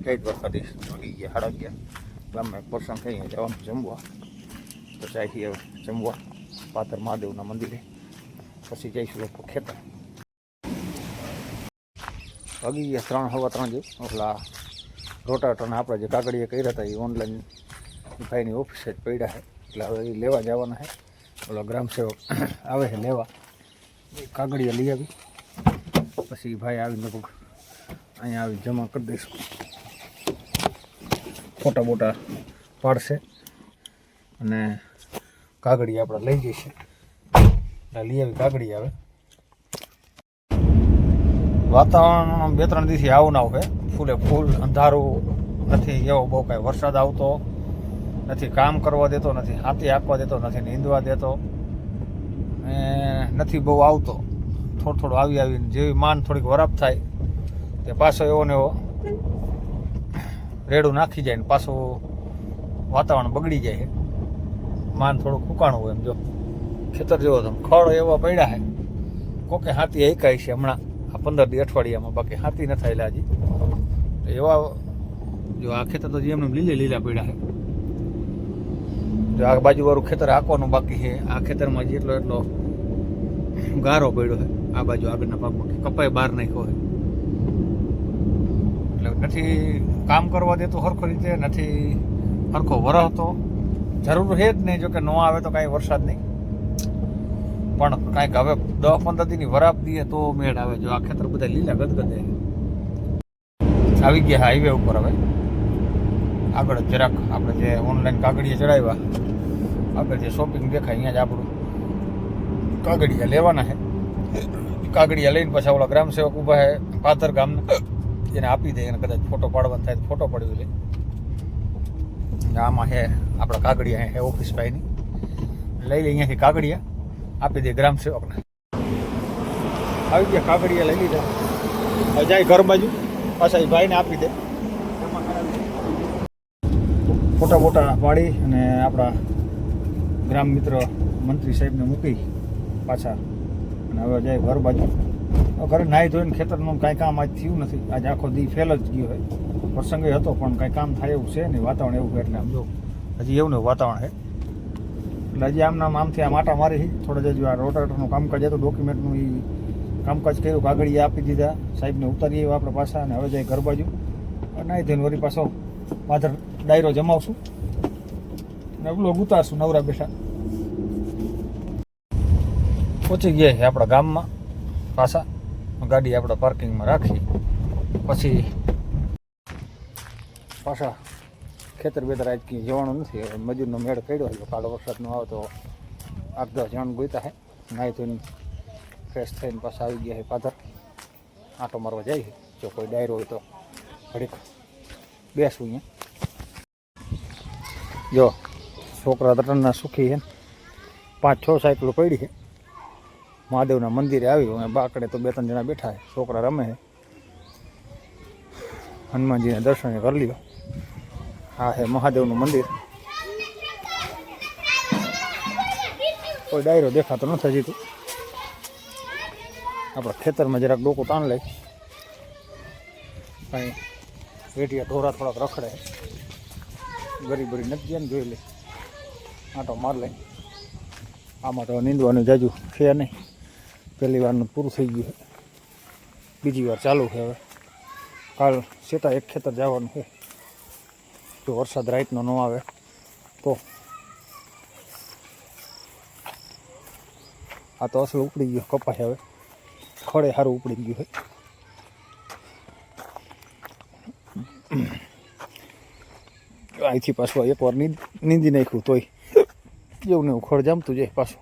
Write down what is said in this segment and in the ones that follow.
કઈ જ વરસાદી વાગી ગયા 11:30 ગામમાં પ્રસંગ થઈ જવાનું જમવા તો જાય જમવા પાતર મહાદેવના મંદિરે પછી જઈશું લોકો ખેતર વાગી ગયા 3 સવા 3 જેવું ઓલા રોટાટરના આપણે જે કાગળિયા કર્યા હતા એ ઓનલાઈન ભાઈની ઓફિસે જ પડ્યા છે એટલે હવે એ લેવા જવાના છે ઓલા ગ્રામસેવક આવે છે લેવા કાગળિયા લઈ આવી પછી ભાઈ આવીને લગભગ અહીંયા આવી જમા કરી દઈશું ફોટા બોટા પાડશે અને કાગળિયા આપણે લઈ જઈશે લઈ આવી કાગળિયા આવે વાતાવરણ 2-3 દિવસથી આવું ના હોય ફૂલે ફૂલ અંધારું નથી એવો બહુ કાંઈ વરસાદ આવતો નથી કામ કરવા દેતો નથી હાથી આપવા દેતો નથી નીંદવા દેતો નથી બહુ આવતો થોડું આવીને જેવી માન થોડીક વરાપ થાય તે પાછો એવો ને એવો રેડું નાખી જાય ને પાછું વાતાવરણ બગડી જાય માન થોડું ફૂકાણું હોય એમ જો ખેતર જેવો તમે ખડ એવા પડ્યા છે કોકે હાથી એકાય છે હમણાં આ 15 અઠવાડિયામાં બાકી હાથી ન થયેલા હજી એવા જો આ ખેતર તો એમને લીલા પડ્યા છે જો આ બાજુવાળું ખેતર આંકવાનું બાકી છે આ ખેતરમાં જેટલો એટલો ગારો પડ્યો છે આ બાજુ આગળના ભાગમાં કપાઈ બહાર નાખ્યો છે એટલે નથી કામ કરવા દેતો સરખો રીતે નથી સરખો વરસતો જરૂર છે જ નહીં જો કે ન આવે તો કાંઈ વરસાદ નહીં પણ કાંઈક હવે 10-15 દીની વરાપ દઈએ તો મેળ આવે જો આ ખેતર બધા લીલા ગદગદે આવી ગયા હાઈવે ઉપર હવે આગળ જરાક આપણે જે ઓનલાઈન કાગળિયા ચડાવ્યા આગળ જે શોપિંગ દેખાય અહીંયા જ આપણું કાગળિયા લેવાના છે કાગળિયા લઈને પછી ઓલા ગ્રામસેવક ઊભા છે પાદર ગામના એને આપી દે એને કદાચ ફોટો પાડવાનો થાય તો ફોટો પડ્યો લે આમાં છે આપણા કાગળિયા છે ઓફિસ ભાઈની લઈ લે અહીંયાથી કાગળિયા આપી દે ગ્રામસેવકને આવી ગયા કાગળિયા લઈ લીધા હવે જાય ઘર બાજુ પાછા એ ભાઈને આપી દે ફોટા બોટા પાડી અને આપણા ગ્રામ મિત્ર મંત્રી સાહેબને મૂકી પાછા અને હવે જાય ઘર બાજુ ઘરે નાહી ધોઈને ખેતરનું કાંઈ કામ આજ થયું નથી આજે આખો દી ફેલ જ ગયો હોય પ્રસંગે હતો પણ કાંઈ કામ થાય એવું છે નહીં વાતાવરણ એવું એટલે આમ જો હજી એવું ને વાતાવરણ છે એટલે હજી આમથી આમ આટા મારી થોડા હજુ આ રોટાટરનું કામકાજ હતું ડોક્યુમેન્ટનું એ કામકાજ કર્યું કાગળિયા આપી દીધા સાહેબને ઉતારી આવ્યા આપણે પાછા અને હવે જાય ઘર બાજુ નાહી ધોઈને વળી પાછો પાછળ ડાયરો જમાવશું અને બ્લોગ ઉતારશું નવરા બેઠા પહોંચી ગયા છે આપણા ગામમાં પાછા ગાડી આપણે પાર્કિંગમાં રાખી પછી પાછા ખેતર બેતર આજકી જવાનું નથી મજૂરનો મેળ કર્યો હોય કાળો વરસાદ ન આવે તો 8-10 જણ ગોઈતા હે નાહી ધોઈને ફ્રેશ થઈને પાછા આવી ગયા છે પાદર આંટો મારવા જાય જો કોઈ ડાયરો હોય તો ઘડીક બેસવું અહીંયા જો છોકરા ત્રણના સુખી છે 5-6 સાયકલો પડી છે મહાદેવના મંદિરે આવ્યું અને બાકડે તો 2-3 જણા બેઠા છે છોકરા રમે છે હનુમાનજીને દર્શન કરી લ્યો હા હે મહાદેવનું મંદિર કોઈ ડાયરો દેખાતો નથી હજી તો આપણા ખેતરમાં જરાક ડોકું તાણ લે કાંઈ વેઠિયા ઢોરા થોડાક રખડે ગરી બરી નથી ગયા ને જોઈ લે આંટો માર લે આમાં તો નીંદવાનું જાજુ છે નહીં પહેલી વારનું પૂરું થઈ ગયું છે બીજી વાર ચાલુ છે હવે કાલ સેટા એક ખેતર જવાનું છે જો વરસાદ રાતનો ન આવે તો આ તો અસલ ઉપડી ગયો કપાસ હવે ખડે સારું ઉપડી ગયું છે અહીંથી પાછું એકવાર નીંદી નાખ્યું તોય એવું ને એવું ખડ જામતું જાય પાછું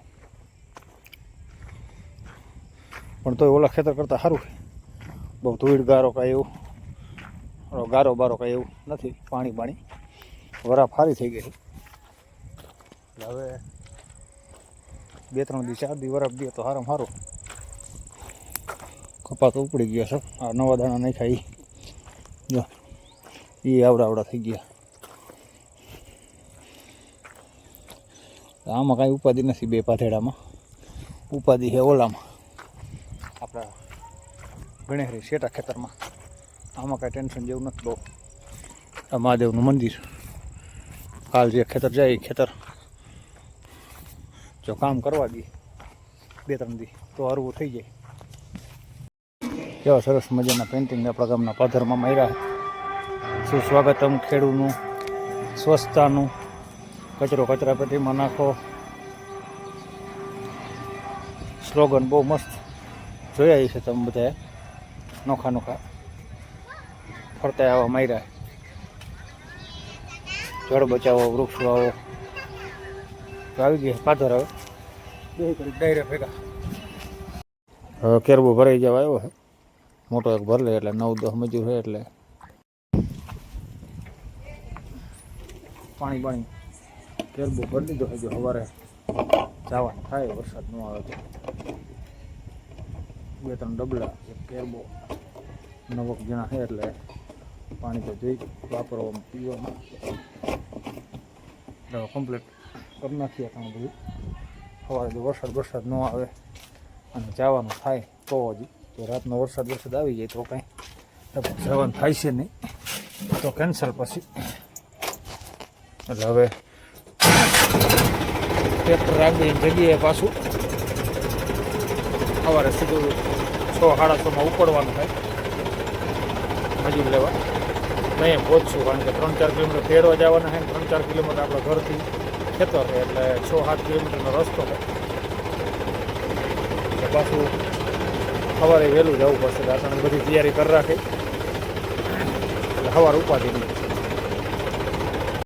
પણ તોય ઓલા ખેતર કરતાં સારું બહુ ધૂળ ગારો કાંઈ એવું ગારો બારો કાંઈ એવું નથી પાણી વરાપ સારી થઈ ગઈ એટલે હવે 2-3 દી 4 દી વરાપ દે તો સારામાં સારું કપા તો ઉપડી ગયા છે આ નવા દાણા નાખ્યા જો એ આવડા થઈ ગયા આમાં કાંઈ ઉપાધિ નથી બે પાથેડામાં ઉપાધિ છે ઓલામાં આપણા ગણેરી શેટા ખેતરમાં આમાં કાંઈ ટેન્શન જેવું નથી બહુ આ મહાદેવનું મંદિર. હાલ જે ખેતર જાય એ ખેતર જો કામ કરવા દઈએ 2-3 દી તો હરવું થઈ જાય. કેવા સરસ મજાના પેઇન્ટિંગ આપણા ગામના પાધરમાં માર્યા. સુસ્વાગતમ ખેડૂનું, સ્વચ્છતાનું, કચરો કચરાપેટીમાં નાખો. સ્લોગન બહુ મસ્ત જોયા છે તમે બધાએ. નોખા નોખા ફરતા આવા માર્યા. જળ બચાવો, વૃક્ષ વાવો. તો આવી ગયા પાદર. હવે બે કરી ડાયરેક્ટ ભેગા. હવે કેરબો ભરાઈ જવા આવ્યો છે. મોટો એક ભર લે એટલે 9-10 મજૂર છે એટલે પાણી કેરબો ભરી દીધો. હજુ સવારે જવાનું થાય વરસાદ ન આવે તો. 2-3 ડબલા એક કેરબો 9 જણા છે એટલે પાણી તો જોઈ વાપરવામાં પીવામાં કમ્પ્લીટ કરી નાખીએ. કારણ બધું સવારે જો વરસાદ ન આવે અને જવાનું થાય તો હજી તો રાતનો વરસાદ આવી જાય તો કાંઈ જવાનું થાય છે નહીં, તો કેન્સલ પછી. એટલે હવે ટ્રેક્ટર રાખી જગ્યાએ પાછું સવારે સીધું 6-6:30 ઉપડવાનું થાય મજૂર લેવા. અહીંયા પહોંચશું કારણ કે 3-4 કિલોમીટર તેડવા જવાના છે. 3-4 કિલોમીટર આપણા ઘરથી ખેતર છે એટલે 6-7 કિલોમીટરનો રસ્તો છે. એટલે પાછું સવારે વહેલું જવું પડશે. રાતને બધી તૈયારી કરી રાખી એટલે સવારે ઉપાધિ નહીં.